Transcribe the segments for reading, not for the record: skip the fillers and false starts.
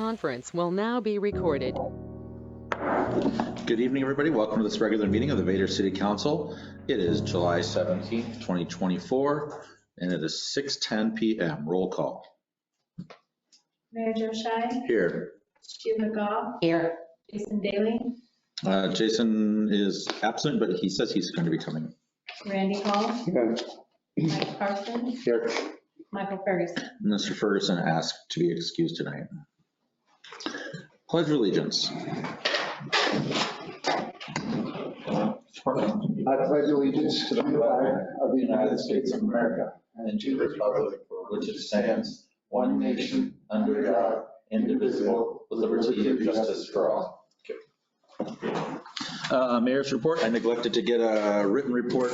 conference will now be recorded. Good evening, everybody. Welcome to this regular meeting of the Vader City Council. It is July 17th, 2024, and it is 6:10 p.m. Roll call. Mayor Joe Shai. Here. Sheila Goff. Here. Jason Daly. Jason is absent, but he says he's going to be coming. Randy Hall. Here. Mike Parsons. Here. Michael Ferguson. Mr. Ferguson asked to be excused tonight. Pledge of Allegiance. I pledge allegiance to the flag of the United States of America and to the republic for which it stands, one nation, under God, indivisible, with liberty and justice for all. Mayor's report. I neglected to get a written report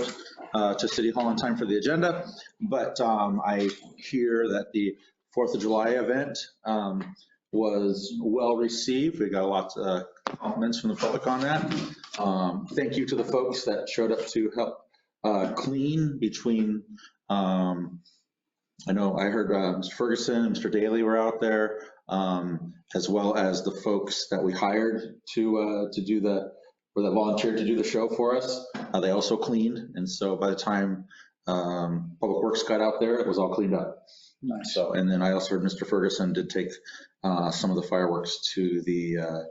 to City Hall in time for the agenda, but I hear that the 4th of July event was well received. We got lots of compliments from the public on that. Thank you to the folks that showed up to help clean between, I know I heard Mr. Ferguson and Mr. Daly were out there, as well as the folks that we hired to do or that volunteered to do the show for us. They also cleaned, and so by the time Public Works got out there, it was all cleaned up. Nice. So, and then I also heard Mr. Ferguson did take some of the fireworks to the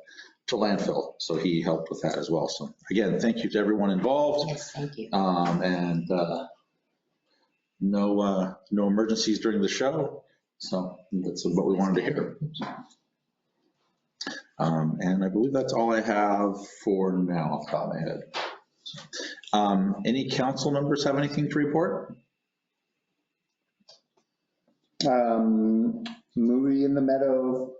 to landfill, so he helped with that as well. So again, thank you to everyone involved. Yes, thank you. And no emergencies during the show, so that's what we wanted to hear. And I believe that's all I have for now off the top of my head. Any council members have anything to report? Movie in the Meadow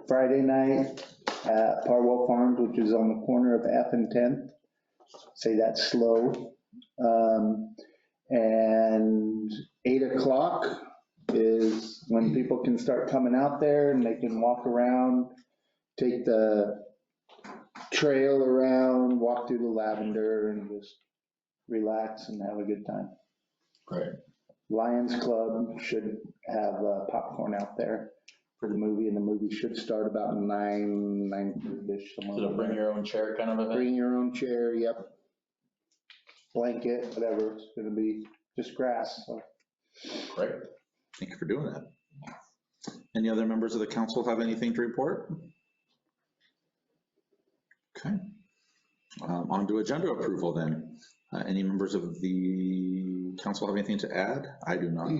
Friday night at Parwell Farms, which is on the corner of F and 10th. Say that slow. And 8 o'clock is when people can start coming out there and they can walk around, take the trail around, walk through the lavender and just relax and have a good time. Great. Lions Club should have popcorn out there for the movie, and the movie should start about 9:30ish. So bring your own chair kind of a thing? Bring your own chair, yep. Blanket, whatever, it's gonna be just grass, so. Great. Thank you for doing that. Any other members of the council have anything to report? Okay. On to agenda approval then. Any members of the council have anything to add? I do not.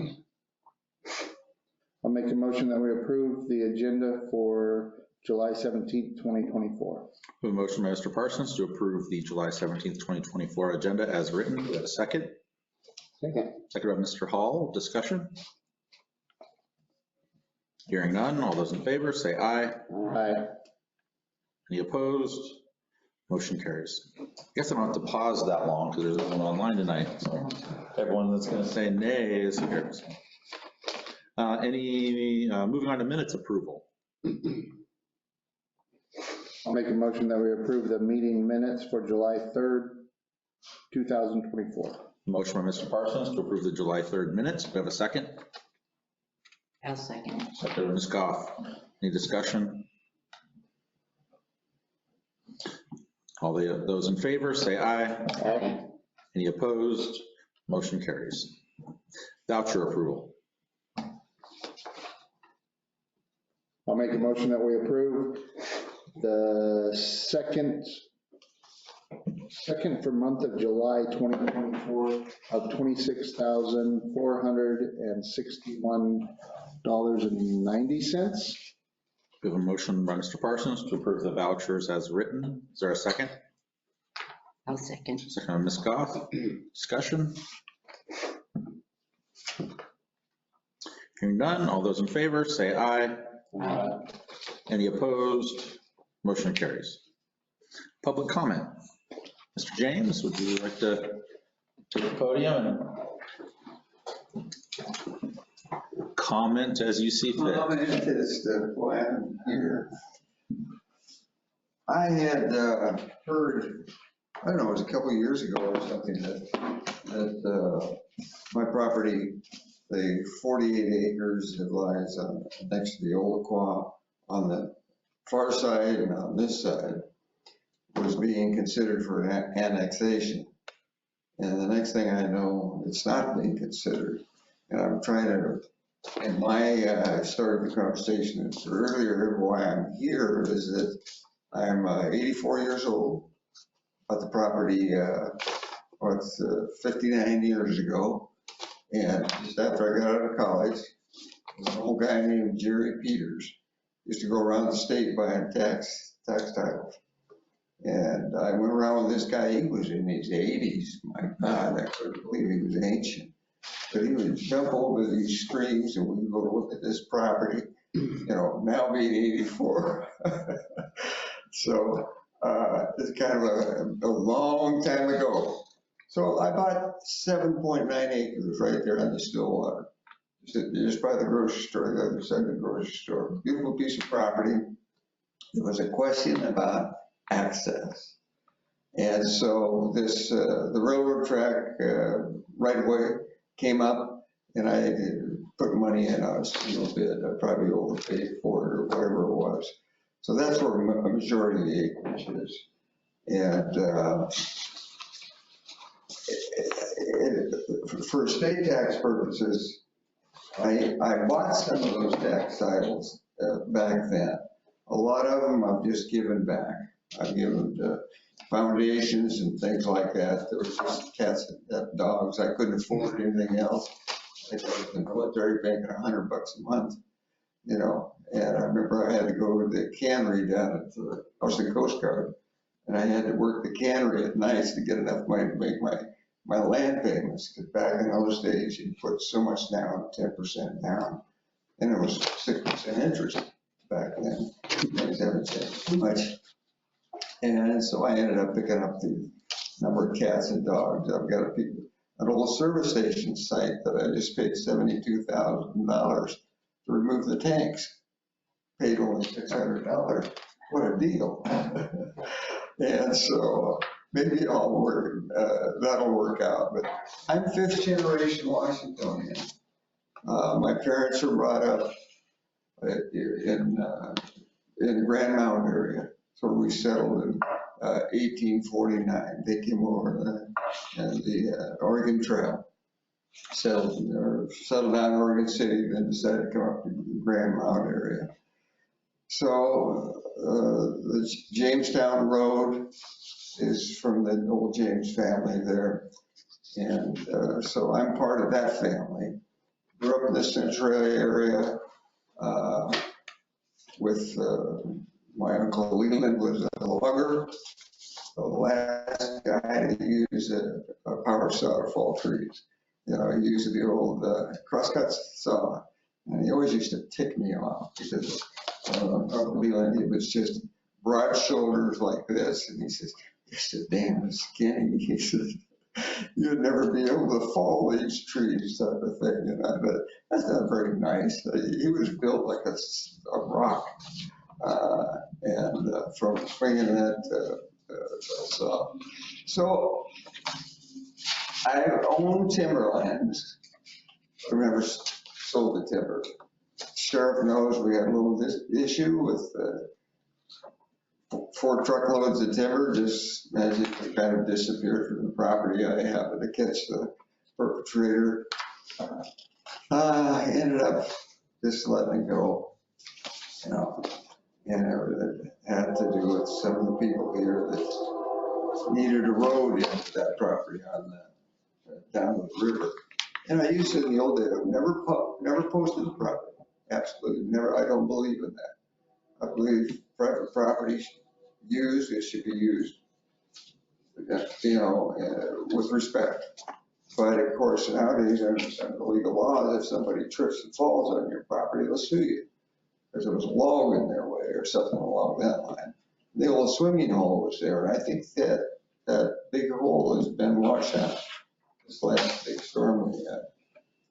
I'll make a motion that we approve the agenda for July 17th, 2024. A motion by Mr. Parsons to approve the July 17th, 2024 agenda as written. Do we have a second? Second. Second by Mr. Hall. Discussion? Hearing none. All those in favor say aye. Aye. Any opposed? Motion carries. I guess I don't have to pause that long because there's no one online tonight. So everyone that's going to say nay is here. Moving on to minutes approval. I'll make a motion that we approve the meeting minutes for July 3rd, 2024. Motion by Mr. Parsons to approve the July 3rd minutes. Do we have a second? I'll second. Second by Ms. Goff. Any discussion? All those in favor say aye. Aye. Any opposed? Motion carries. Voucher approval. I'll make a motion that we approve the second for month of July 2024 of $26,461.90. We have a motion by Mr. Parsons to approve the vouchers as written. Is there a second? I'll second. Second by Ms. Goff. Discussion? Hearing none. All those in favor say aye. Any opposed? Motion carries. Public comment. Mr. James, would you like to take the podium and comment as you see fit? Comment is the plan here. I had heard, I don't know, it was a couple of years ago or something, that my property, the 48 acres that lies next to the Old Aqua on the far side and on this side was being considered for annexation. And the next thing I know, it's not being considered. And I'm trying to, and I started the conversation earlier, why I'm here is that I'm 84 years old, bought the property, 59 years ago. And just after I got out of college, an old guy named Jerry Peters used to go around the state buying tax titles. And I went around with this guy, he was in his 80s. My God, I couldn't believe he was ancient. But he would jump over these streams and we would go look at this property, now being 84. So it's kind of a long time ago. So I bought 7.9 acres right there on the Stillwater. Just by the grocery store, the other side of the grocery store. Beautiful piece of property. There was a question about access. And so this, the railroad track right away came up and I put money in on a steel bid. I probably overpaid for it or whatever it was. So that's where a majority of the acreage is. And for estate tax purposes, I bought some of those tax titles back then. A lot of them I've just given back. I've given to foundations and things like that. There was just cats and dogs. I couldn't afford anything else. I was in the military making $100 a month, and I remember I had to go to the cannery down at the, I was the Coast Guard, and I had to work the cannery at nights to get enough money to make my land payments. Because back in those days, you put so much down, 10% down, and it was 6% interest back then. Things haven't changed too much. And so I ended up picking up the number of cats and dogs. I've got an old service station site that I just paid $72,000 to remove the tanks. Paid only $600. What a deal. And so maybe that'll work out. But I'm fifth generation Washingtonian. My parents were brought up in the Grand Mountain area. So we settled in 1849. They came over the Oregon Trail, settled down in Oregon City, then decided to come up to the Grand Mountain area. So the Jamestown Road is from the old James family there. And so I'm part of that family. Grew up in the Central area with my Uncle Leland was a logger, the last guy to use a power saw to fall trees. He used the old crosscut saw, and he always used to tick me off because Uncle Leland, he was just broad shoulders like this, and he says, "You're so damn skinny." He says, "You'd never be able to fall these trees," type of thing. But that's not very nice. He was built like a rock. And from swinging that saw. So I own timberlands. I never sold the timber. Sheriff knows we had a little issue with 4 truckloads of timber just magically kind of disappeared from the property. I happened to catch the perpetrator. I ended up just letting it go, and it had to do with some of the people here that needed a road into that property on down the river. And I used to in the old days, never posted the property. Absolutely never. I don't believe in that. I believe private property used, it should be used, with respect. But of course, nowadays, under the legal laws, if somebody trips and falls on your property, they'll sue you. Because there was a log in their way or something along that line. The old swimming hole was there, and I think that big hole has been washed out. This last big storm we had.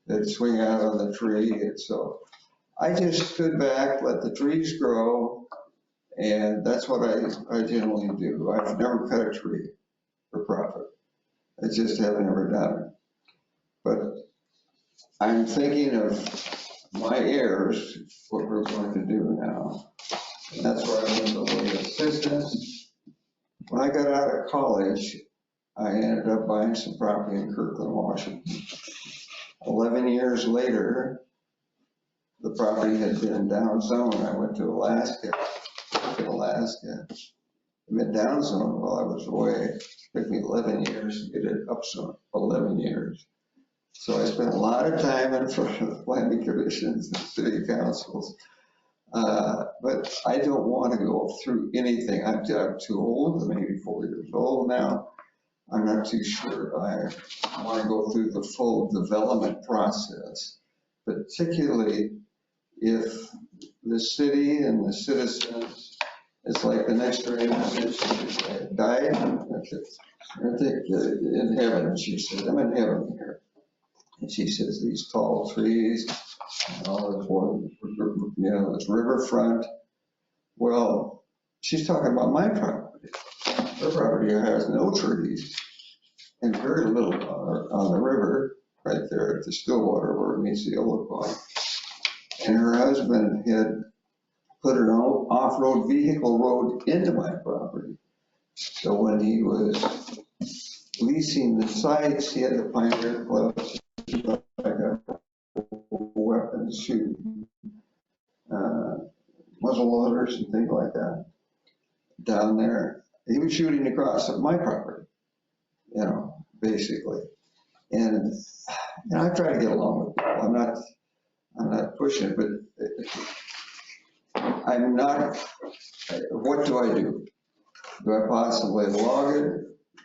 They'd swing out on the tree, and so I just stood back, let the trees grow, and that's what I generally do. I've never cut a tree for profit. I just haven't ever done it. But I'm thinking of my heirs, what we're going to do now. And that's where I went to lay assistance. When I got out of college, I ended up buying some property in Kirkland, Washington. 11 years later, the property had been down zone. I went to Alaska. I've been down zone while I was away. It took me 11 years to get it up zone, 11 years. So I spent a lot of time in front of the planning commissions and city councils. But I don't want to go through anything. I'm too old, I'm 84 years old now. I'm not too sure I want to go through the full development process, particularly if the city and the citizens, it's like the next generation died. I think in heaven, she said, I'm in heaven here. And she says, these tall trees, and all this one, this riverfront. Well, she's talking about my property. Her property has no trees and very little on the river, right there at the Stillwater where it meets the Olicon. And her husband had put an off-road vehicle road into my property. So when he was leasing the sites, he had the Pioneer Club, like a weapons shoot, muzzle loaders and things like that down there. He was shooting across my property, basically. And I try to get along with people. I'm not pushing it, but I'm not, what do I do? Do I possibly log it?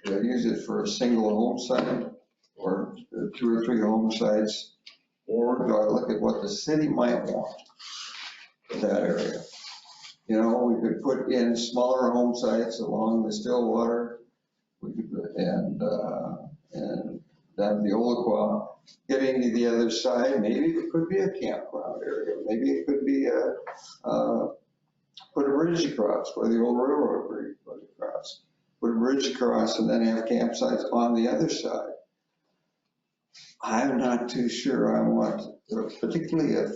Do I use it for a single home site or 2 or 3 home sites? Or do I look at what the city might want for that area? We could put in smaller home sites along the Stillwater. We could, and down the Olicon, getting to the other side, maybe it could be a campground area. Maybe it could be put a bridge across where the old railroad bridge went across. Put a bridge across and then have campsites on the other side. I'm not too sure I want, particularly if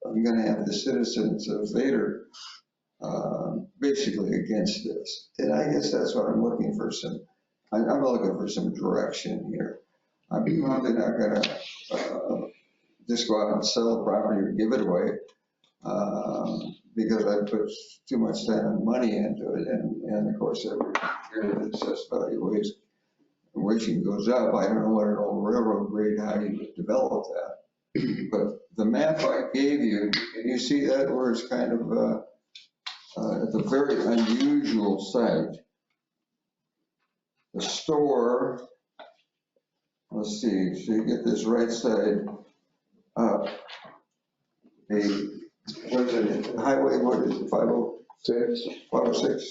I'm going to have the citizens of Vader basically against this. And I guess that's what I'm looking for I'm looking for some direction here. I'm probably not going to just go out and sell the property or give it away because I put too much time and money into it. And of course, every year the assessed valuation goes up. I don't know what an old railroad grade, how you would develop that. But the map I gave you, can you see that where it's kind of at a very unusual site? The store, let's see, so you get this right side up. What is it, highway, what is it, 506?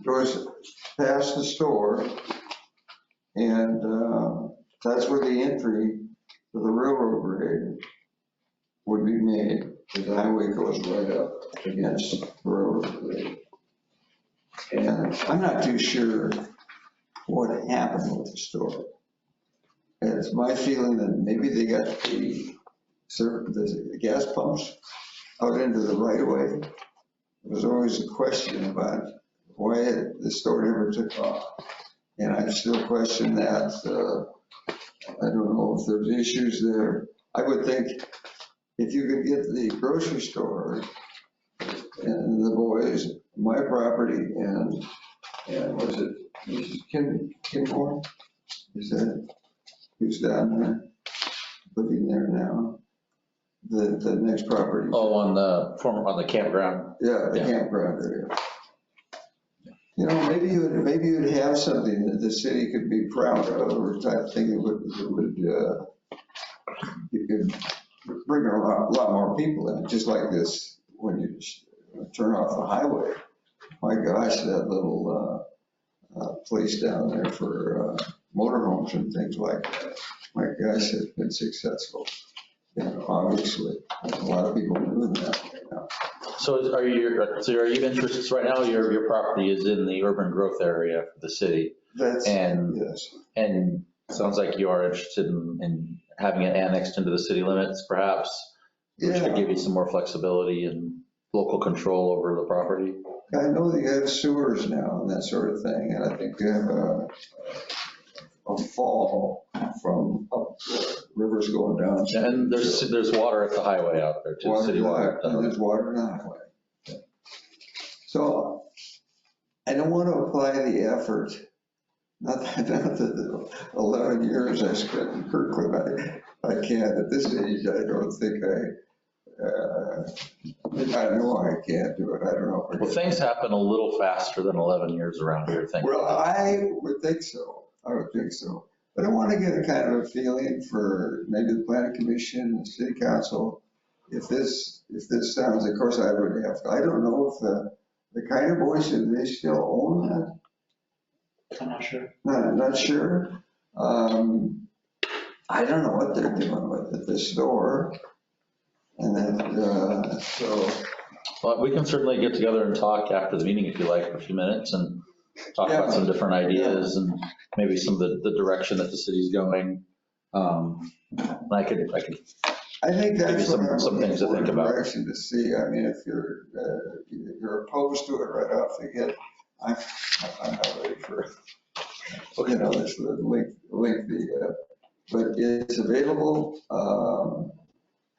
Goes past the store, and that's where the entry for the railroad grade would be made. The highway goes right up against the railroad grade. And I'm not too sure what happened with the store. And it's my feeling that maybe they got the gas pumps out into the right of way. There was always a question about why the store never took off. And I still question that. I don't know if there's issues there. I would think if you could get the grocery store and the boys, my property, and was it Kinmore? Is that who's down there, living there now? The next property. Oh, on the campground. Yeah, the campground area. Maybe you'd have something that the city could be proud of, or type thing that would you could bring a lot more people in, just like this when you turn off the highway. My gosh, that little place down there for motorhomes and things like that. My gosh, it's been successful. Obviously, there's a lot of people doing that right now. So are you interested right now? Your property is in the urban growth area for the city. Yes. And sounds like you are interested in having it annexed into the city limits, perhaps, which could give you some more flexibility and local control over the property. I know that you have sewers now and that sort of thing, and I think you have a fall from up rivers going down. And there's water at the highway out there too, city water. And there's water in the highway. So I don't want to apply the effort, not that the 11 years I spent in Kirkland, I can't, at this age, I don't think I know I can't do it, I don't know. Well, things happen a little faster than 11 years around here, thank Well, you. I would think so, But I want to get a kind of a feeling for maybe the planning commission, the city council, if this sounds, of course, I would have, I don't know if the kind of voice, do they still own that? I'm not sure. Not sure. I don't know what they're doing with it, the store. And then, so. Well, we can certainly get together and talk after the meeting if you like for a few minutes and talk about some different ideas and maybe some of the direction that the city's going. I could I think Maybe that's some things to think about. Direction to see. I mean, if you're opposed to it right off the get, I'm not ready for, this lengthy, but it's available.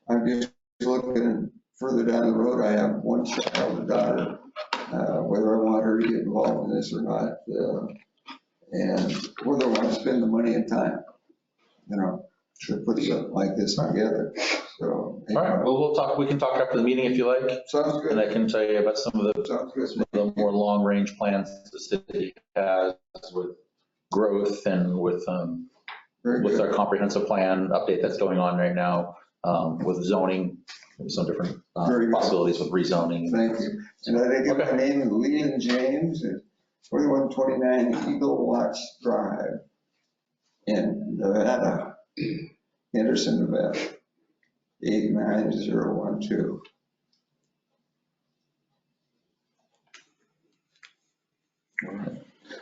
I'm just looking further down the road. I have one child, a daughter, whether I want her to get involved in this or not, and whether I want to spend the money and time, to put something like this together. So. All right, well, we can talk after the meeting if you like. Sounds good. And I can tell you about some of Sounds good. the more long-range plans the city has with growth and with Very good. our comprehensive plan update that's going on right now, with zoning, some different Very good. possibilities with rezoning. Thank you. And I give my name is Leland James, at 4129 Eagle Watch Drive in Nevada, Henderson, Nevada, 89012.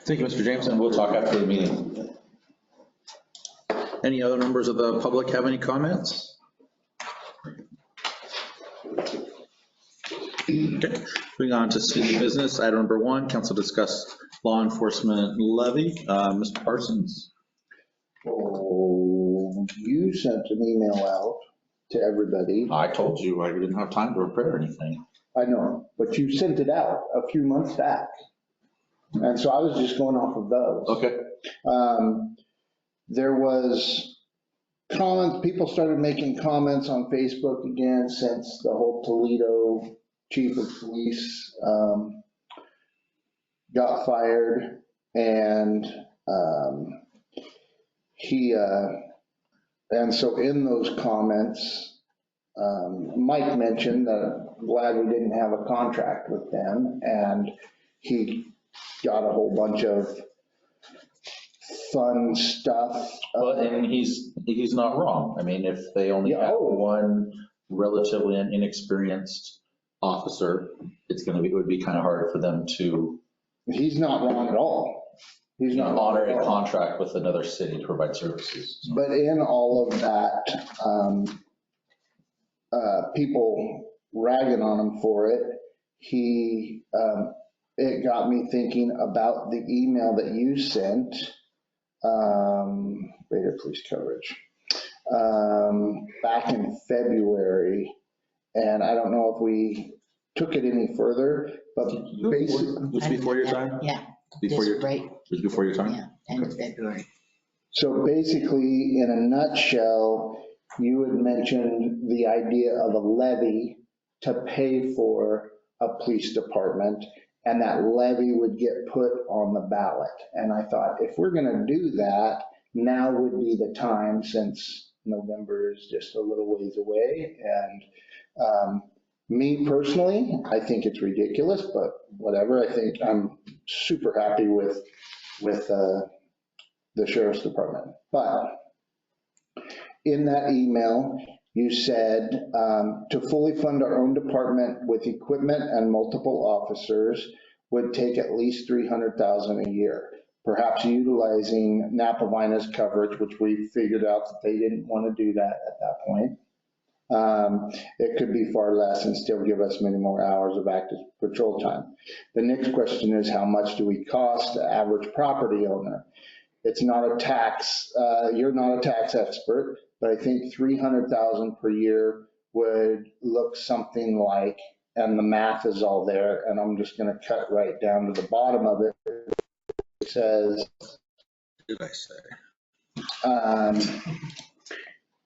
Thank you, Mr. James, and we'll talk after the meeting. Any other members of the public have any comments? Okay, moving on to city business. Item number 1, council discuss law enforcement levy. Mr. Parsons. Oh, you sent an email out to everybody. I told you I didn't have time to prepare anything. I know, but you sent it out a few months back. And so I was just going off of those. Okay. There was comments, people started making comments on Facebook again since the whole Toledo chief of police got fired. And and so in those comments, Mike mentioned that glad we didn't have a contract with them, and he got a whole bunch of fun stuff. But and he's not wrong. I mean, if they only Yeah, have oh. one relatively inexperienced officer, it would be kind of hard for them to He's not wrong at all. He's not wrong honor at a all. contract with another city to provide services. So. But in all of that, people ragging on him for it, it got me thinking about the email that you sent, Vader Police Coverage, back in February. And I don't know if we took it any further, but basically, Was it before your time? Yeah. Before This your, right, was it before your time? yeah, end of February. so basically, in a nutshell, you had mentioned the idea of a levy to pay for a police department, and that levy would get put on the ballot. And I thought, if we're gonna do that, now would be the time, since November is just a little ways away. And me personally, I think it's ridiculous, but whatever. I think I'm super happy with the sheriff's department. But in that email, you said to fully fund our own department with equipment and multiple officers would take at least $300,000 a year, perhaps utilizing Napa Vina's coverage, which we figured out that they didn't want to do that at that point. It could be far less and still give us many more hours of active patrol time. The next question is, how much do we cost the average property owner? It's not a tax, you're not a tax expert, but I think 300,000 per year would look something like, and the math is all there, and I'm just gonna cut right down to the bottom of it. It says, Did I say?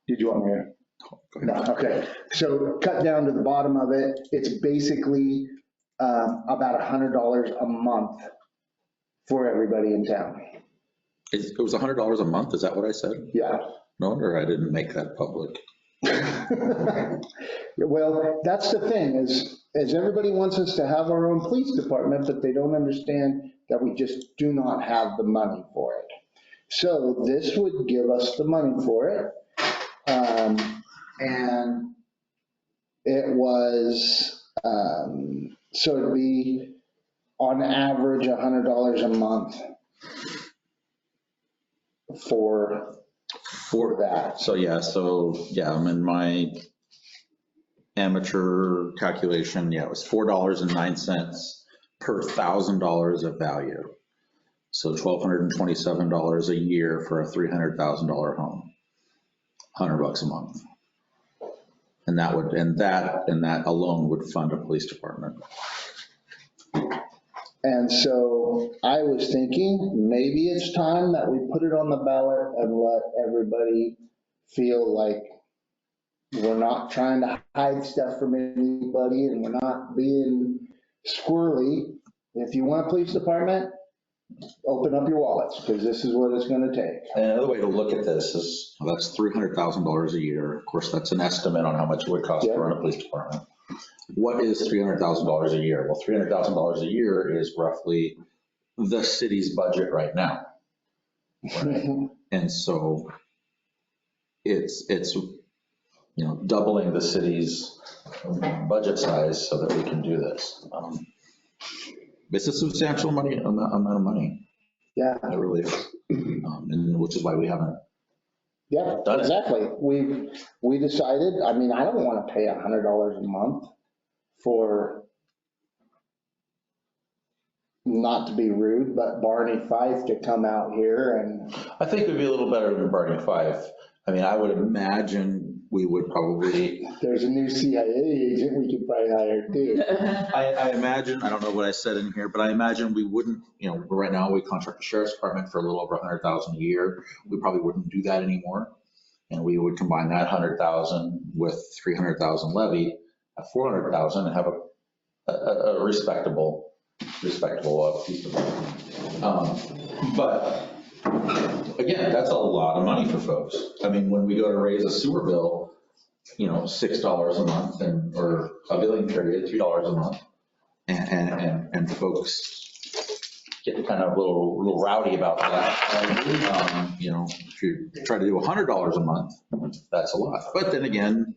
Did you want me to? No, okay. So cut down to the bottom of it, it's basically about $100 a month for everybody in town. It was $100 a month, is that what I said? Yeah. No wonder I didn't make that public. Well, that's the thing, is everybody wants us to have our own police department, but they don't understand that we just do not have the money for it. So this would give us the money for it. And it was, so it'd be on average $100 a month for that. So yeah, I'm in my amateur calculation, yeah, it was $4.09 per $1,000 of value. So $1,227 a year for a $300,000 home, $100 a month. And that alone would fund a police department. And so I was thinking, maybe it's time that we put it on the ballot and let everybody feel like we're not trying to hide stuff from anybody and we're not being squirrely. If you want a police department, open up your wallets, because this is what it's gonna take. And another way to look at this is, Well, that's $300,000 a year. Of course, that's an estimate on how much it would cost to run a police department. What is $300,000 a year? Well, $300,000 a year is roughly the city's budget right now. And so it's doubling the city's budget size so that we can do this. It's a substantial amount of money. Yeah, It really is. And which is why we haven't. yeah, Done it. exactly. We decided, I mean, I don't want to pay $100 a month for, not to be rude, but Barney Fife to come out here and, I think it would be a little better than Barney Fife. I mean, I would Imagine we would probably, there's a new CIA agent we could probably hire too. I imagine, I don't know what I said in here, but I imagine we wouldn't, right now we contract the sheriff's department for a little over 100,000 a year. We probably wouldn't do that anymore. And we would combine that 100,000 with 300,000 levy at 400,000 and have a respectable piece of money. But again, that's a lot of money for folks. I mean, when we go to raise a sewer bill, $6 a month or a billing period, $3 a month. And folks get kind of a little rowdy about that. If you try to do $100 a month, that's a lot. But then again,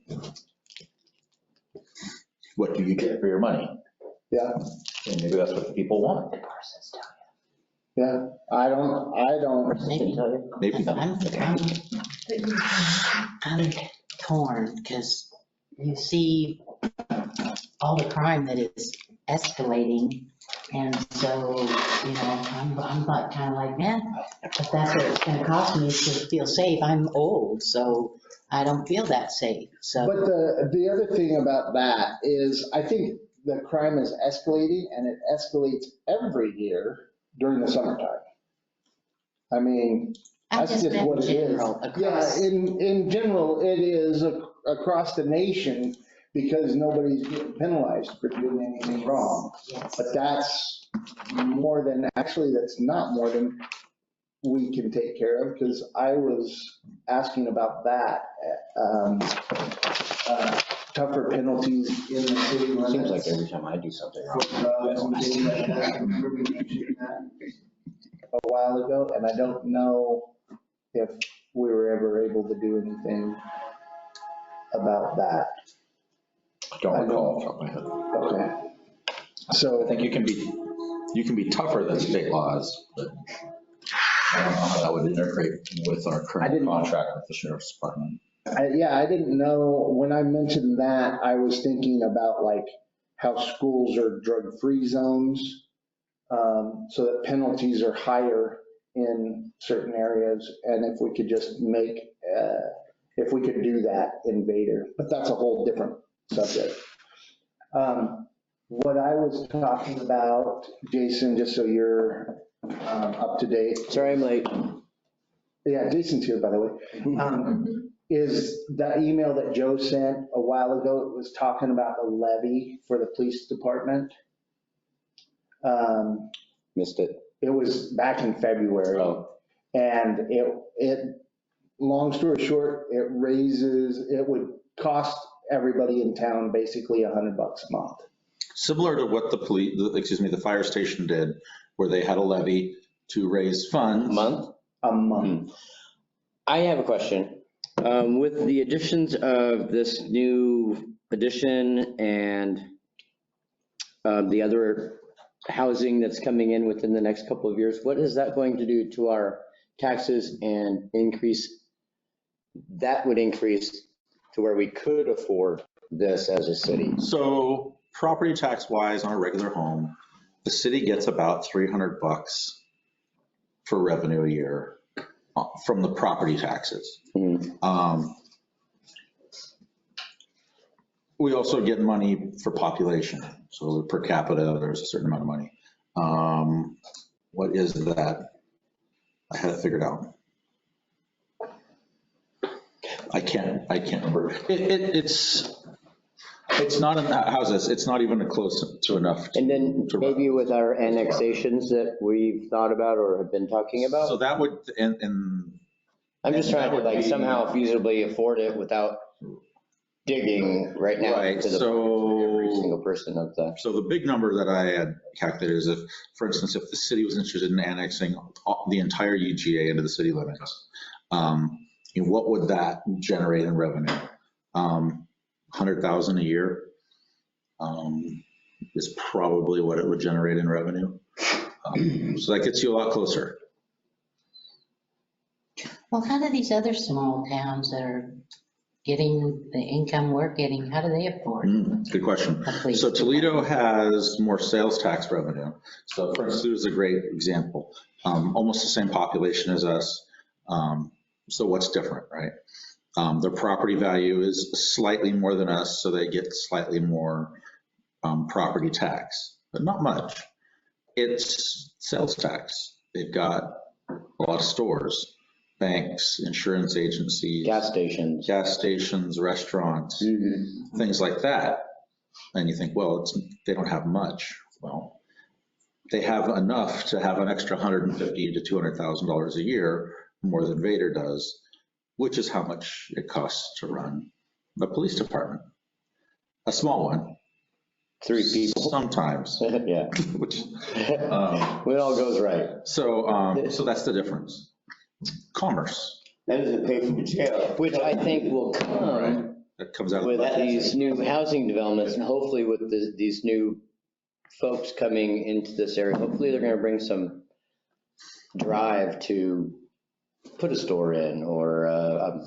what do you get for your money? Yeah, And maybe that's what the people want. yeah, I don't, Maybe. Maybe I'm torn because you see all the crime that is escalating. And so, I'm like, kind of like, man, if that's what it's gonna cost me to feel safe, I'm old, so I don't feel that safe, so. but the other thing about that is, I think the crime is escalating, and it escalates every year during the summertime. I mean, I that's just just meant what it is. general, across. Yeah, in general, it is across the nation, because nobody's getting penalized for doing anything wrong. Yes. But that's more than, actually, that's not more than we can take care of, because I was asking about that. Tougher penalties in the city limits. Seems like every time I do something wrong. A while ago, and I don't know if we were ever able to do anything about that. I don't recall off the top of my head. Okay. So I think you can be tougher than state laws, but I don't know how that would integrate with our I current didn't- contract with the sheriff's department. Yeah, I didn't know, when I mentioned that, I was thinking about like how schools are drug-free zones, so that penalties are higher in certain areas, and if we could just make, if we could do that in Vader, but that's a whole different subject. What I was talking about, Jason, just so you're up to date. Sorry, I'm late. Yeah, Jason's here, by the way. Is that email that Joe sent a while ago, it was talking about the levy for the police department. Missed it. It was back in February. Oh. And long story short, it would cost everybody in town basically $100 a month. Similar to what the fire station did, where they had a levy to raise funds. A month. I have a question. With the additions of this new addition and the other housing that's coming in within the next couple of years, what is that going to do to our taxes and increase? That would increase to where we could afford this as a city. So property tax wise on a regular home, the city gets about $300 for revenue a year from the property taxes. We also get money for population. So per capita, there's a certain amount of money. What is that? I had it figured out. I can't remember. It's not in houses. It's not even close to enough. And then maybe with our annexations that we've thought about or have been talking about. So that would, I'm just trying to that would like be- somehow feasibly afford it without digging right now Right, to the so- every single person of the. So the big number that I had calculated is if, for instance, if the city was interested in annexing the entire UGA into the city limits, what would that generate in revenue? 100,000 a year is probably what it would generate in revenue. So that gets you a lot closer. Well, how do these other small towns that are getting the income we're getting, how do they afford? Good question. a police So Toledo department? has more sales tax revenue. So for instance, is a great example. Almost the same population as us. So what's different, right? Their property value is slightly more than us, so they get slightly more property tax, but not much. It's sales tax. They've got a lot of stores, banks, insurance agencies, Gas stations. restaurants, things like that. And you think, well, they don't have much. Well, they have enough to have an extra $150,000 to $200,000 a year more than Vader does, which is how much it costs to run the police department. A small one. 3 people. Sometimes. Yeah. Which, When it all goes right. so that's the difference. Commerce. That doesn't pay for the jail. Which I think will come That comes out of with the budget. these new housing developments and hopefully with these new folks coming into this area. Hopefully they're going to bring some drive to put a store in or a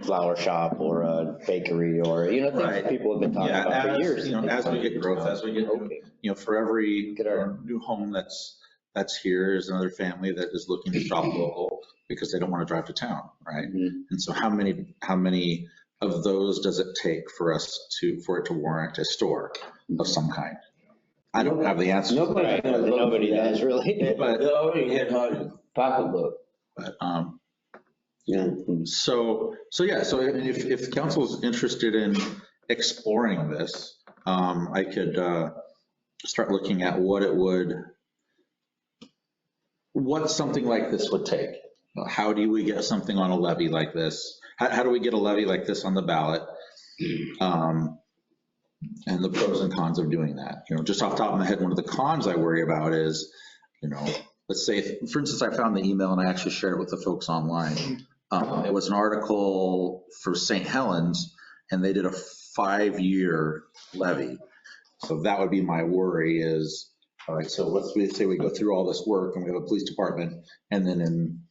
flower shop or a bakery or, things that people have been talking about for years. As we get growth, as we get, for every Get our- new home that's here is another family that is looking to shop local because they don't want to drive to town, right? And so how many of those does it take for it to warrant a store of some kind? I don't have the answer. Nobody does really. But, hit hard pocketbook. So if council's interested in exploring this, I could start looking at what something like this would take. How do we get something on a levy like this? How do we get a levy like this on the ballot? And the pros and cons of doing that. Just off the top of my head, one of the cons I worry about is, let's say, for instance, I found the email and I actually shared it with the folks online. It was an article for St. Helens and they did a 5-year levy. So that would be my worry is, all right, so let's say we go through all this work and we have a police department and then in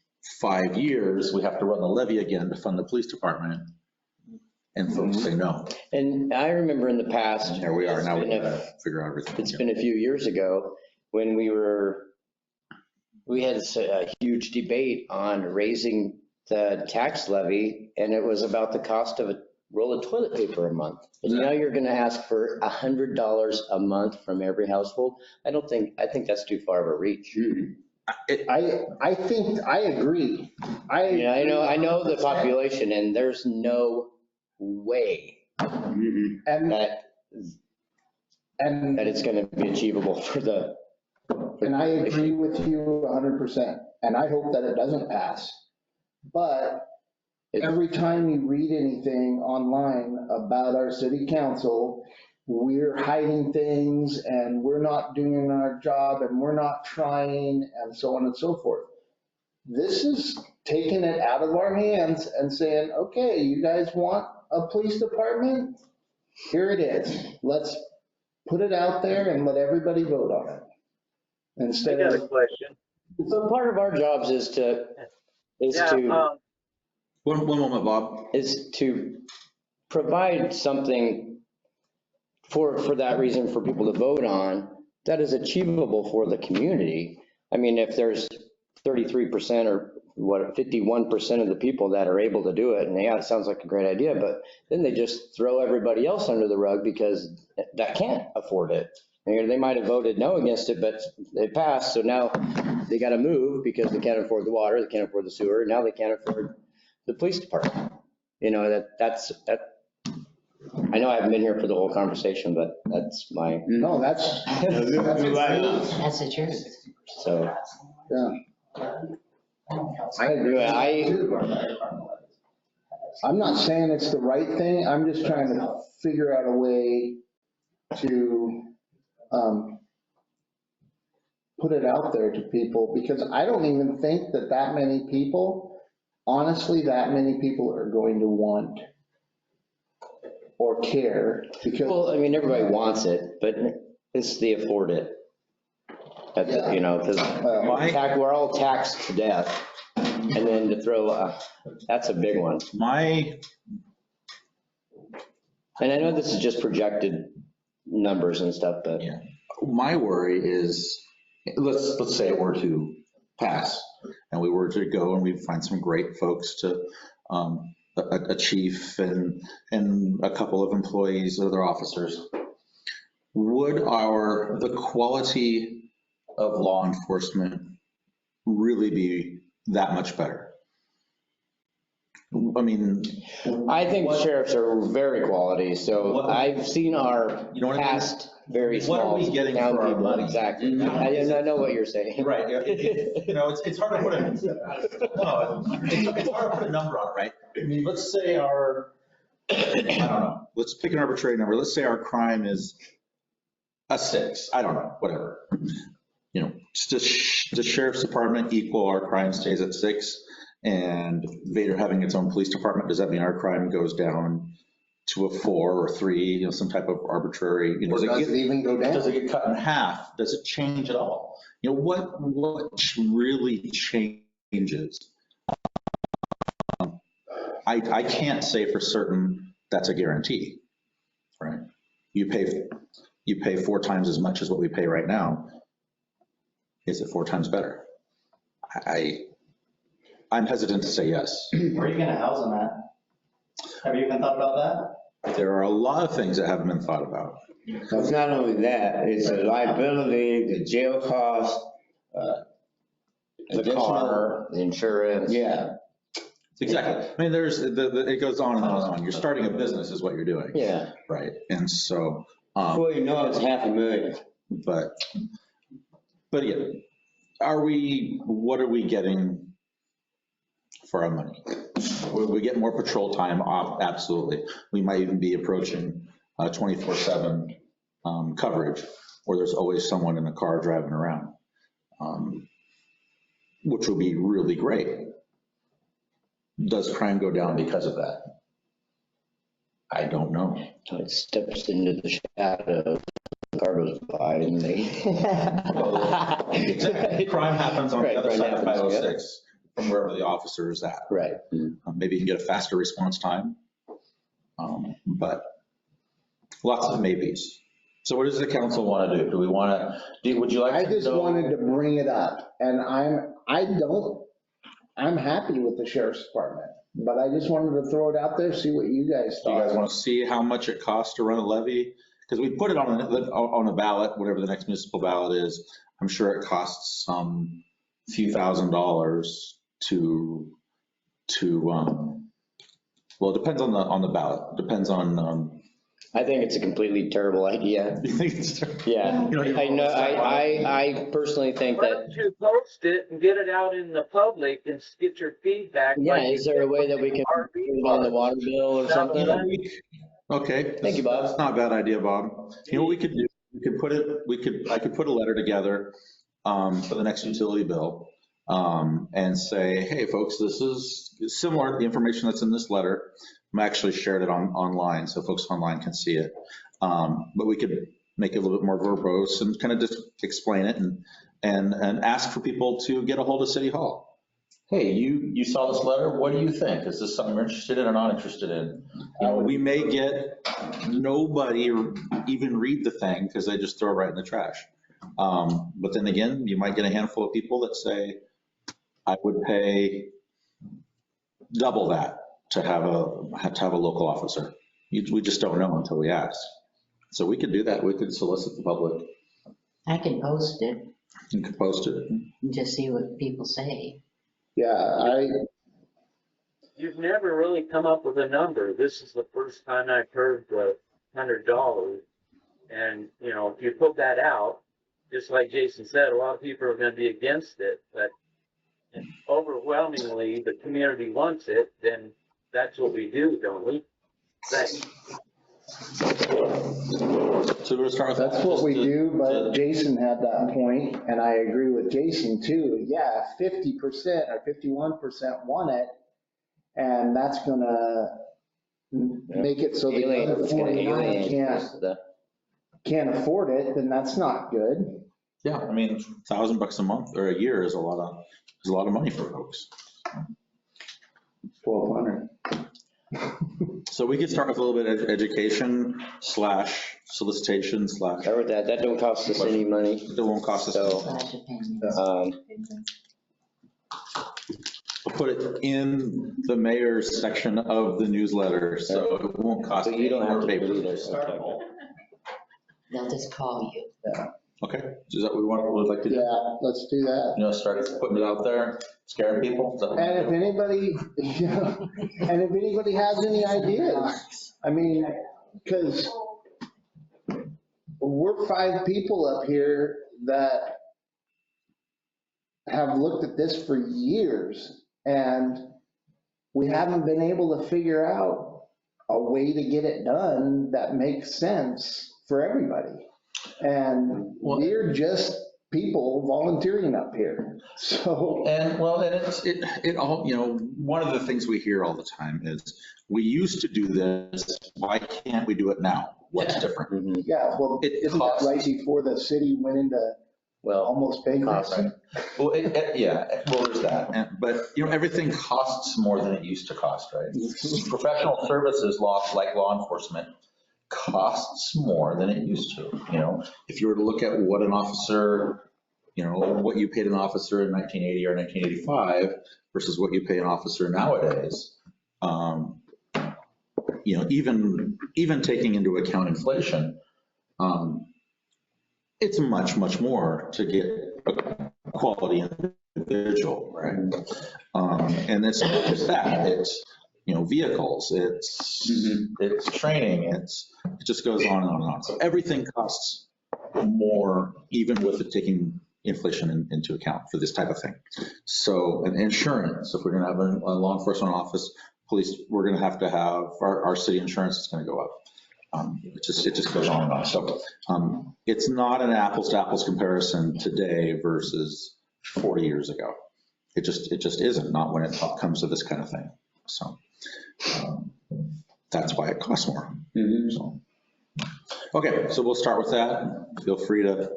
5 years, we have to run the levy again to fund the police department. and folks say no. And I remember in the past. And here we are now, we it's been a- gotta figure out everything. It's been a few years ago when we had a huge debate on raising the tax levy, and it was about the cost of a roll of toilet paper a month. And now you're gonna ask for $100 a month from every household? I think that's too far of a reach. I think, I agree. Yeah, I know the population, and there's no way And, that and, it's gonna be achievable for the. and I agree with you 100%, and I hope that it doesn't pass. But every time you read anything online about our city council, we're hiding things and we're not doing our job and we're not trying and so on and so forth. This is taking it out of our hands and saying, okay, you guys want a police department? Here it is. Let's put it out there and let everybody vote on it. I Instead got a of, question. So part of our jobs is to One moment, Bob. is to provide something for that reason for people to vote on that is achievable for the community. I mean, if there's 33% or 51% of the people that are able to do it, and yeah, it sounds like a great idea, but then they just throw everybody else under the rug because that can't afford it. They might have voted no against it, but it passed, so now they got to move because they can't afford the water, they can't afford the sewer, now they can't afford the police department. That's I know I haven't been here for the whole conversation, but that's my, no, that's That's the truth. so. yeah. I agree. I'm not saying it's the right thing, I'm just trying to figure out a way to put it out there to people, because I don't even think that many people, honestly, that many people are going to want or care, because. Well, I mean, everybody wants it, but it's the afford it. That's, because we're all taxed to death. And then to throw, that's a big one. And I know this is just projected numbers and stuff, but. Yeah. My worry is, let's say it were to pass and we were to go and we find some great folks to, a chief and a couple of employees or their officers. Would the quality of law enforcement really be that much better? I mean, I think sheriffs are very quality, so I've seen our past very small. What are we getting town for our people. money? Exactly. I know what you're saying. Right, it's hard to put it's hard to put a number on it, right? I mean, let's say I don't know, let's pick an arbitrary number. Let's say our crime is a 6, I don't know, whatever. Does the sheriff's department equal our crime stays at 6? And Vader having its own police department, does that mean our crime goes down to a 4 or 3, some type of arbitrary, Or does it even go down? Does it get cut in half? Does it change at all? What really changes? I can't say for certain that's a guarantee, right? You pay 4 times as much as what we pay right now. Is it 4 times better? I'm hesitant to say yes. Where are you gonna house them at? Have you even thought about that? There are a lot of things that haven't been thought about. So it's not only that, it's the liability, the jail cost, The car, the insurance. yeah. Exactly. I mean, it goes on and on and on. You're starting a business is what you're doing. Yeah. Right. And so, Before you know it, it's $500,000. but yeah, what are we getting for our money? Will we get more patrol time? Absolutely. We might even be approaching 24/7 coverage, where there's always someone in a car driving around, which will be really great. Does crime go down because of that? I don't know. It steps into the shadow, the car goes by and they. Exactly. Crime happens on the other Crime side of happens, 506 from wherever the officer is at. Right. Maybe you can get a faster response time. But lots of maybes. So what does the council want to do? Do we want to, would you like I to just know? wanted to bring it up, and I'm happy with the sheriff's department, but I just wanted to throw it out there, see what you guys Do you guys thought. want to see how much it costs to run a levy? Because we put it on a ballot, whatever the next municipal ballot is. I'm sure it costs some few $1,000s well, it depends on the ballot, depends on, I think it's a completely terrible idea. you think it's, Yeah, You know, you- I know, I personally think Why that, don't you post it and get it out in the public and get your feedback? yeah, like is you there a did way with that we the can RV put it on the park? water bill or Sound something? good? okay. Thank you, Bob. That's not a bad idea, Bob. You know what we could do? I could put a letter together for the next utility bill and say, hey, folks, this is similar to the information that's in this letter. I'm actually shared it online, so folks online can see it. But we could make it a little bit more verbose and kind of just explain it and ask for people to get a hold of City Hall. Hey, you saw this letter, what do you think? Is this something you're interested in or not interested in? You know, we may get nobody even read the thing because they just throw it right in the trash. But then again, you might get a handful of people that say, I would pay double that to have a local officer. We just don't know until we ask. So we could do that. We could solicit the public. I can post it You could post it. and just see what people say. Yeah, You've never really come up with a number. This is the first time I've heard the $100. And, you know, if you put that out, just like Jason said, a lot of people are going to be against it, but overwhelmingly the community wants it, then that's what we do, don't we? Thanks. So we'll start with that. that's what we Just to- do, but to- Jason had that point, and I agree with Jason too. Yeah, 50% or 51% want it, and that's gonna make it so the Alien, other it's gonna 49 alienate most of the. can't afford it, then that's not good. Yeah, I mean, $1,000 a month or a year is a lot of money for folks. 1,200. So we could start with a little bit of education / solicitation / Start with that, that don't cost us any money, it won't cost us. so, Slash opinion. We'll put it in the mayor's section of the newsletter, so it won't cost. so you don't have to paper. do this. Okay. They'll just call you. Okay, is that what we would like to do? Yeah, let's do that. You know, start putting it out there, scaring people. Is that what we And if do? anybody, and if anybody has any ideas, I mean, because we're 5 people up here that have looked at this for years, and we haven't been able to figure out a way to get it done that makes sense for everybody. And we're just people volunteering up here, so. And well, and it all, you know, one of the things we hear all the time is, we used to do this, why can't we do it now? What's different? Mhm. Yeah, well, It isn't that costs- right before the city went into Well, almost bankruptcy? Well, yeah, well, there's that, but you know, everything costs more than it used to cost, right? Professional services like law enforcement costs more than it used to, you know? If you were to look at what an officer, you know, what you paid an officer in 1980 or 1985 versus what you pay an officer nowadays, you know, even taking into account inflation, it's much, much more to get a quality individual, right? And it's not just that, it's, you know, vehicles, it's training, it just goes on and on and on. So everything costs more, even with it taking inflation into account for this type of thing. So, and insurance, if we're gonna have a law enforcement office, police, we're gonna have our city insurance is gonna go up. It just goes on and on. So it's not an apples to apples comparison today versus 40 years ago. It just isn't, not when it comes to this kind of thing. So that's why it costs more. So, okay, so we'll start with that. Feel free to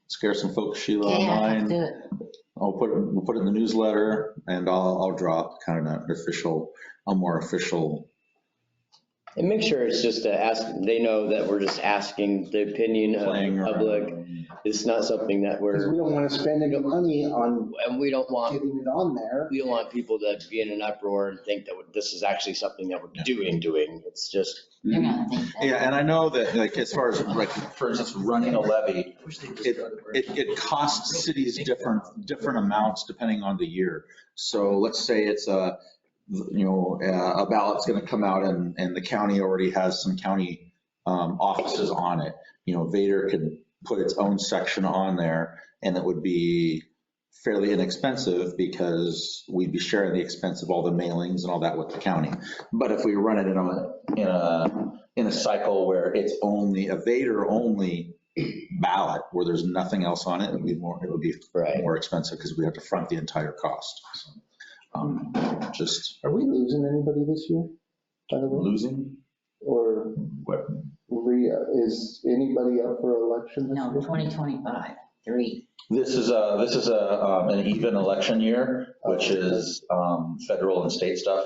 scare some folks, Sheila, Okay, I can online. do it. We'll put it in the newsletter, and I'll drop kind of a more official And make sure it's just to ask, they know that we're just asking the opinion of Playing the public. around. It's not something that Because we we're, don't want to spend any money on and we don't want, getting it on there. we don't want people to be in an uproar and think that this is actually something that we're doing. It's just, They're gonna think that. Yeah, and I know that, like, as far as, like, for instance, running a levy, it costs cities different amounts depending on the year. So let's say it's a ballot's gonna come out and the county already has some county offices on it. Vader could put its own section on there, and it would be fairly inexpensive because we'd be sharing the expense of all the mailings and all that with the county. But if we run it in a cycle where it's only a Vader only ballot, where there's nothing else on it, it would be Right. more expensive because we have to front the entire cost. So, Are we losing anybody this year, by the way? losing. Or What? is anybody up for election this No, year? 2025, 3. This is an even election year, which is federal and state stuff,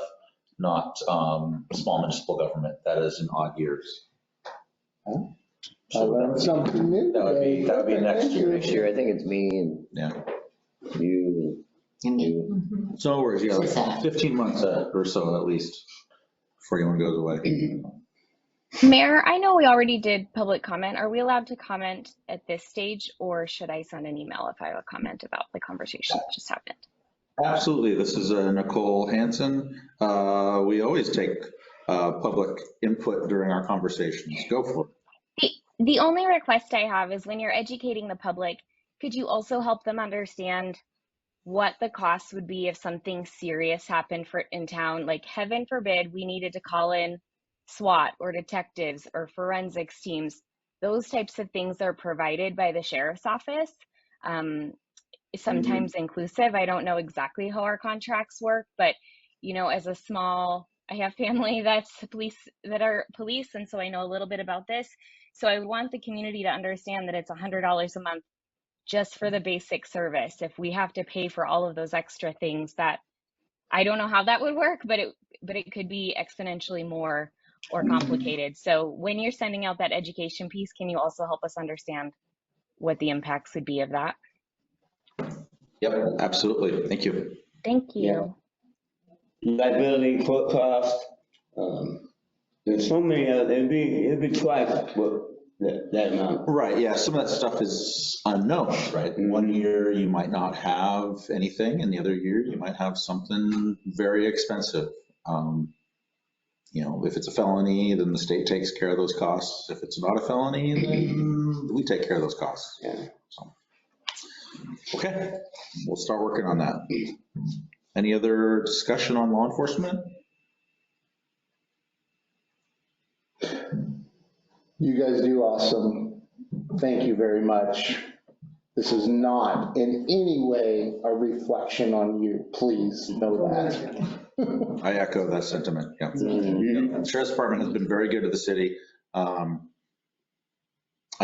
not small municipal government. That is in odd years. I learned something new That would be today. next year. next year, I think it's me and Yeah. you. And me. You. So no worries, yeah, What's like that? 15 months or so at least before anyone goes away. Mayor, I know we already did public comment. Are we allowed to comment at this stage, or should I send an email if I have a comment about the conversation that just happened? Absolutely. This is Nicole Hansen. We always take public input during our conversations. Go for it. The only request I have is when you're educating the public, could you also help them understand what the cost would be if something serious happened in town? Like, heaven forbid, we needed to call in SWAT or detectives or forensics teams. Those types of things are provided by the sheriff's office. Sometimes inclusive. I don't know exactly how our contracts work, but as I have family that are police, and so I know a little bit about this. So I would want the community to understand that it's $100 a month just for the basic service. If we have to pay for all of those extra things, that I don't know how that would work, but it could be exponentially more or complicated. So when you're sending out that education piece, can you also help us understand what the impacts would be of that? Yep, absolutely. Thank you. Thank you. Liability, court cost, there's so many, it'd be twice what that amount. Right, yeah, some of that stuff is unknown, right? One year you might not have anything, and the other year you might have something very expensive. If it's a felony, then the state takes care of those costs. If it's not a felony, then we take care of those costs. Yeah. So, okay, we'll start working on that. Any other discussion on law enforcement? You guys do awesome. Thank you very much. This is not in any way a reflection on you. Please know that. I echo that sentiment, yeah. The Sheriff's Department has been very good to the city. I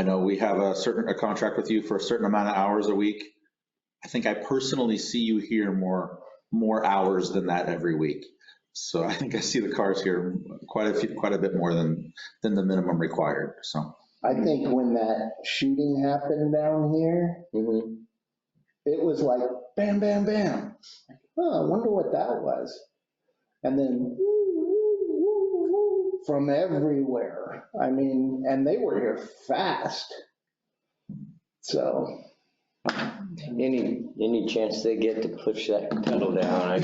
know we have a contract with you for a certain amount of hours a week. I think I personally see you here more hours than that every week. So I think I see the cars here quite a bit more than the minimum required, so. I think when that shooting happened down here, it was like bam, bam, bam. Oh, I wonder what that was. And then from everywhere. I mean, and they were here fast. So. Any chance they get to push that pedal down?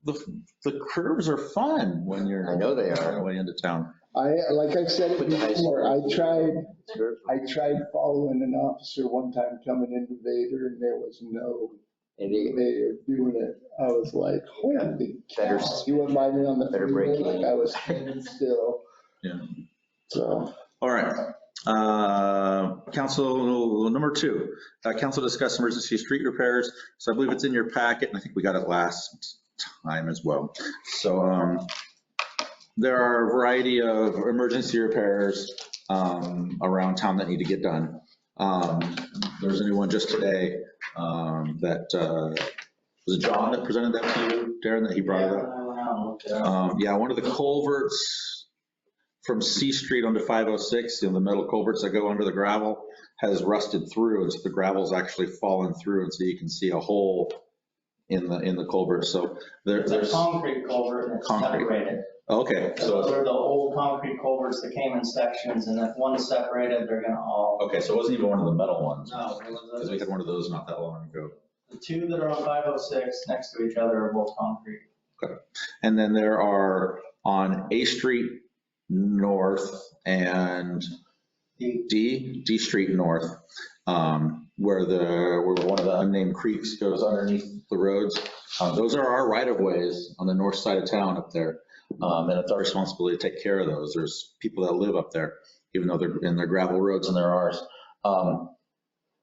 The curves are fun when you're. I know they are. on the way into town. Like I said it before, I tried following an officer one time coming into Vader, and there was no Vader doing it. I was like, holy cow. He went by me on the freeway like I was standing still. Yeah. So. All right. Council number 2, council discuss emergency street repairs. So I believe it's in your packet, and I think we got it last time as well. So there are a variety of emergency repairs around town that need to get done. There's a new one just today that was it John that presented that to you, Darren, that he brought it up? around. Look at it. Yeah, one of the culverts from C Street onto 506, the metal culverts that go under the gravel, has rusted through, and so the gravel's actually fallen through, and so you can see a hole in the culvert. So It's a there's, concrete culvert and it's Concrete. separated. okay, So so, those are the old concrete culverts that came in sections, and if one's separated, they're gonna all. Okay, so it wasn't even one of the metal ones, No, because we had one of those not that long ago. the two that are on 506 next to each other are both concrete. And then there are on A Street North and D Street North, where one of the unnamed creeks goes underneath the roads. Those are our right of ways on the north side of town up there. And it's our responsibility to take care of those. There's people that live up there, even though they're in their gravel roads and they're ours.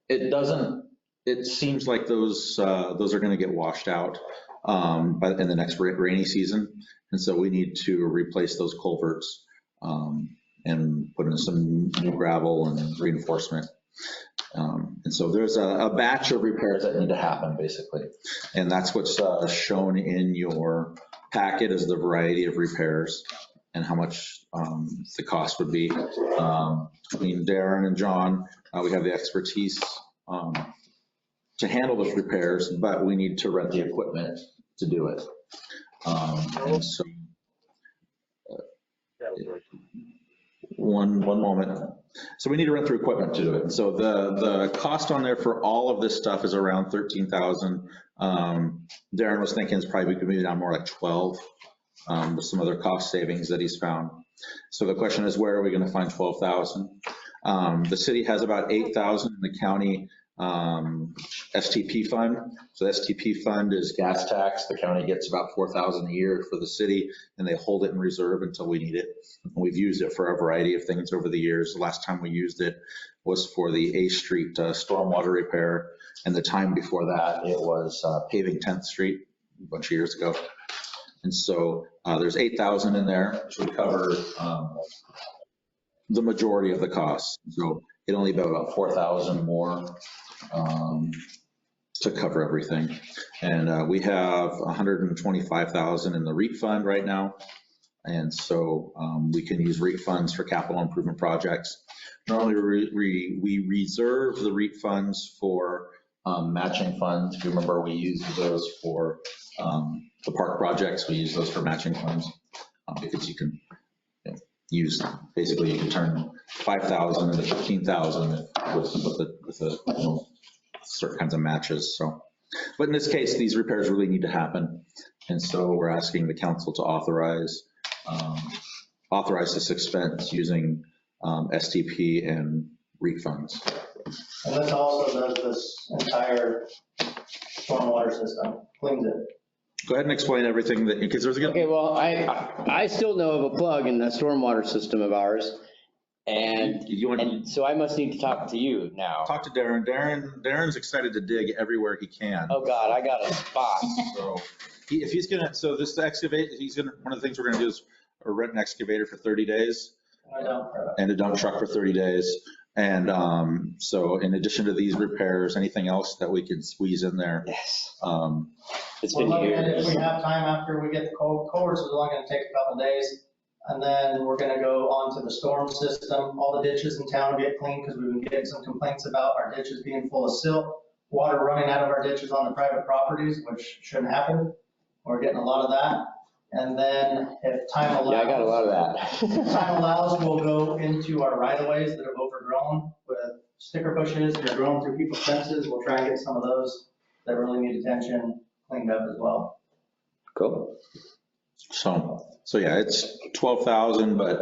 It seems like those are going to get washed out in the next rainy season. And so we need to replace those culverts and put in some new gravel and reinforcement. And so there's a batch of repairs that need to happen, basically. And that's what's shown in your packet, is the variety of repairs and how much the cost would be. Between Darren and John, we have the expertise to handle those repairs, but we need to rent the equipment to do it. And so one moment. So we need to rent the equipment to do it. And so the cost on there for all of this stuff is around 13,000. Darren was thinking it's probably could be down more like 12 with some other cost savings that he's found. So the question is, where are we going to find 12,000? The city has about 8,000 in the county STP fund. So the STP fund is gas tax. The county gets about 4,000 a year for the city, and they hold it in reserve until we need it. And we've used it for a variety of things over the years. The last time we used it was for the A Street stormwater repair, and the time before that it was paving 10th Street a bunch of years ago. And so there's 8,000 in there, which would cover the majority of the costs. So it only be about 4,000 more to cover everything. And we have 125,000 in the REAP fund right now. And so we can use REAP funds for capital improvement projects. Normally we reserve the REAP funds for matching funds. If you remember, we used those for the park projects. We use those for matching funds because you can use, basically you can turn 5,000 into 15,000 with certain kinds of matches. So, but in this case, these repairs really need to happen. And so we're asking the council to authorize this expense using STP and REAP funds. And this also does this entire stormwater system, cleans it. Go ahead and explain everything that, because there's a Okay, well, I still know of a plug in the stormwater system of ours, and so I must need to talk to you now. Talk to Darren. Darren's excited to dig everywhere he can. Oh God, I got a spot. So if he's gonna, so this excavate, one of the things we're gonna do is rent an excavator for 30 days and a dump truck for 30 days. And so in addition to these repairs, anything else that we can squeeze in there? Yes. It's been years. If we have time after we get the culverts, it's only gonna take a couple days. And then we're gonna go onto the storm system. All the ditches in town will get cleaned because we've been getting some complaints about our ditches being full of silt, water running out of our ditches on the private properties, which shouldn't happen. We're getting a lot of that. And then if time allows. Yeah, I got a lot of that. If time allows, we'll go into our right of ways that have overgrown with sticker bushes that are growing through people's fences. We'll try and get some of those that really need attention cleaned up as well. Cool. So yeah, it's 12,000, but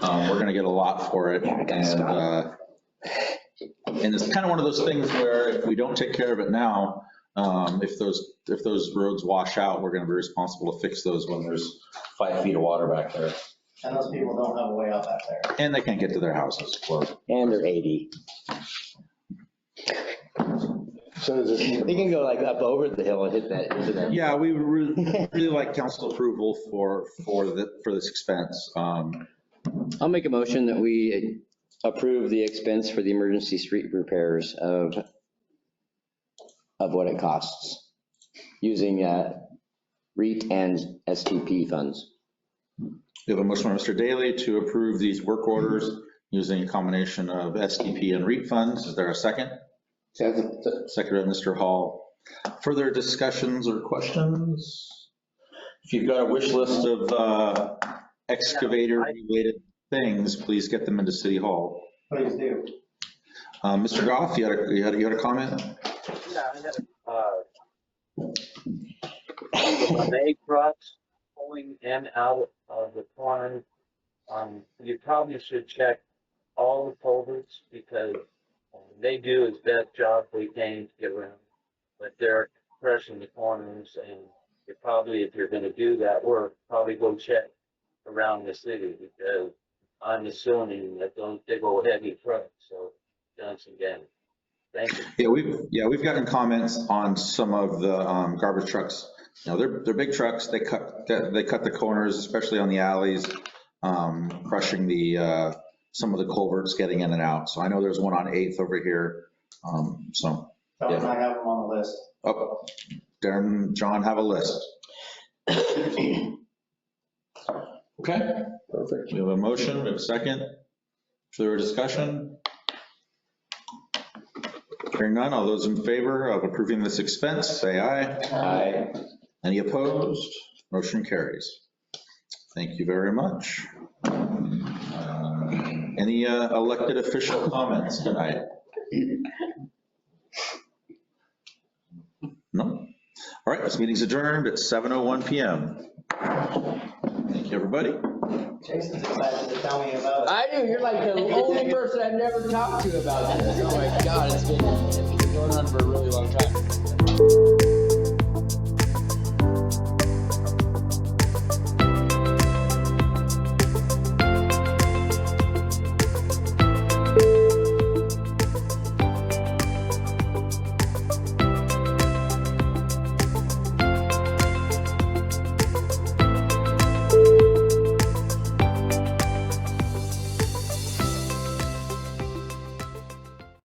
we're gonna get a lot for it. And it's kind of one of those things where if we don't take care of it now, if those roads wash out, we're gonna be responsible to fix those when there's 5 feet of water back there. And those people don't have a way out back there. And they can't get to their houses. And they're 80. So is this, They can go like up over the hill and hit that. Yeah, we really like council approval for this expense. I'll make a motion that we approve the expense for the emergency street repairs of what it costs using REIT and STP funds. We have a motion by Mr. Daly to approve these work orders using a combination of SDP and REIT funds. Is there a second? Second. Second by Mr. Hall. Further discussions or questions? If you've got a wish list of excavator-related things, please get them into City Hall. Please do. Mr. Goff, you had a comment? Yeah, I had the May trucks pulling in out of the corn. You probably should check all the culverts because they do as best job they can to get around. But they're crushing the corners, and you probably, if you're gonna do that work, probably go check around the city because I'm assuming that those big old heavy trucks, so done some damage. Thank you. Yeah, we've gotten comments on some of the garbage trucks. You know, they're big trucks. They cut the corners, especially on the alleys, crushing some of the culverts getting in and out. So I know there's one on 8th over here. So John yeah. and I have them on the list. Oh, Darren, John have a list. Okay. Perfect. We have a motion, we have a second. Further discussion? Hearing none, all those in favor of approving this expense, say aye. Aye. Any opposed? Motion carries. Thank you very much. Any elected official comments tonight? No? All right, this meeting's adjourned at 7:01 PM. Thank you, everybody. Jason's excited to tell me about it. I do, you're like the only person I've never talked to about this. Oh my God, it's been going on for a really long time.